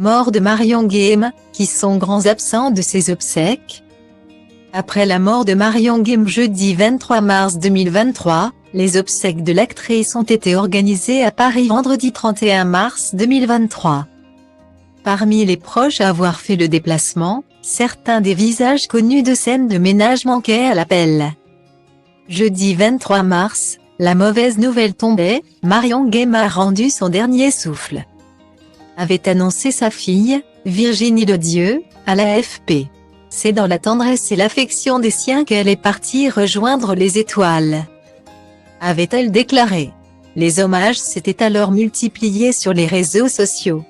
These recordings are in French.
Mort de Marion Guilhem, qui sont grands absents de ses obsèques. Après la mort de Marion Guilhem jeudi 23 mars 2023, les obsèques de l'actrice ont été organisées à Paris vendredi 31 mars 2023. Parmi les proches à avoir fait le déplacement, certains des visages connus de scènes de ménage manquaient à l'appel. Jeudi 23 mars, la mauvaise nouvelle tombait, Marion Guilhem a rendu son dernier souffle, avait annoncé sa fille, Virginie Ledieu, à l'AFP. C'est dans la tendresse et l'affection des siens qu'elle est partie rejoindre les étoiles, avait-elle déclaré. Les hommages s'étaient alors multipliés sur les réseaux sociaux.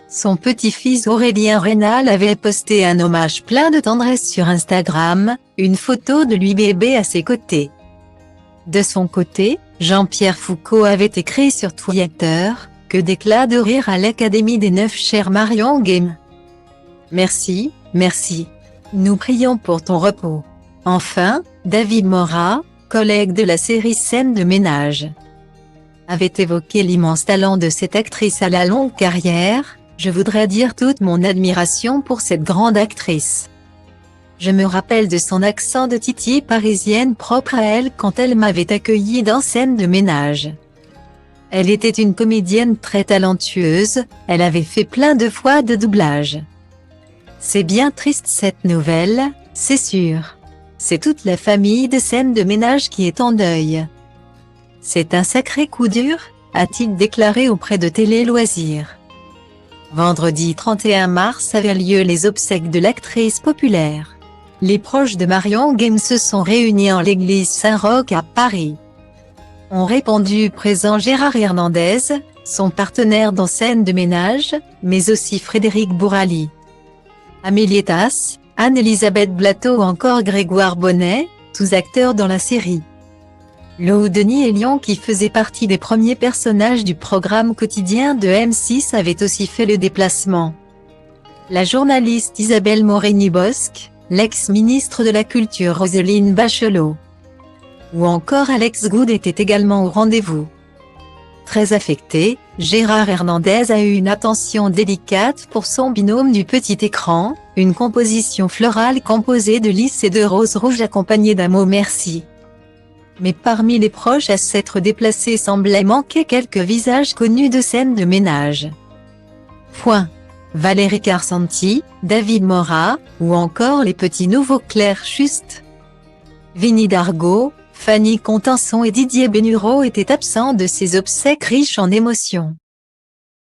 Son petit-fils Aurélien Raynal avait posté un hommage plein de tendresse sur Instagram, une photo de lui bébé à ses côtés. De son côté, Jean-Pierre Foucault avait écrit sur Twitter: que d'éclat de rire à l'Académie des 9 chère Marion Guilhem. Merci, merci. Nous prions pour ton repos. Enfin, David Morat, collègue de la série Scènes de ménage, avait évoqué l'immense talent de cette actrice à la longue carrière. Je voudrais dire toute mon admiration pour cette grande actrice. Je me rappelle de son accent de titi parisienne propre à elle quand elle m'avait accueilli dans Scènes de ménage. Elle était une comédienne très talentueuse, elle avait fait plein de fois de doublage. C'est bien triste cette nouvelle, c'est sûr. C'est toute la famille de Scènes de ménage qui est en deuil. C'est un sacré coup dur, a-t-il déclaré auprès de Télé Loisirs. Vendredi 31 mars avaient lieu les obsèques de l'actrice populaire. Les proches de Marion Guilhem se sont réunis en l'église Saint-Roch à Paris. Ont répondu présent Gérard Hernandez, son partenaire dans Scènes de ménage, mais aussi Frédéric Bourali, Amélie Tasse, Anne-Elisabeth Blateau ou encore Grégoire Bonnet, tous acteurs dans la série. Lo Denis Elion, qui faisait partie des premiers personnages du programme quotidien de M6, avait aussi fait le déplacement. La journaliste Isabelle Morini-Bosc, l'ex-ministre de la Culture Roselyne Bachelot, ou encore Alex Goud était également au rendez-vous. Très affecté, Gérard Hernandez a eu une attention délicate pour son binôme du petit écran, une composition florale composée de lys et de roses rouges accompagnée d'un mot merci. Mais parmi les proches à s'être déplacés semblait manquer quelques visages connus de Scènes de ménage. Valérie Carsanti, David Morat, ou encore les petits nouveaux Claire Schust, Vinnie Dargaud, Fanny Contenson et Didier Bénureau étaient absents de ces obsèques riches en émotions.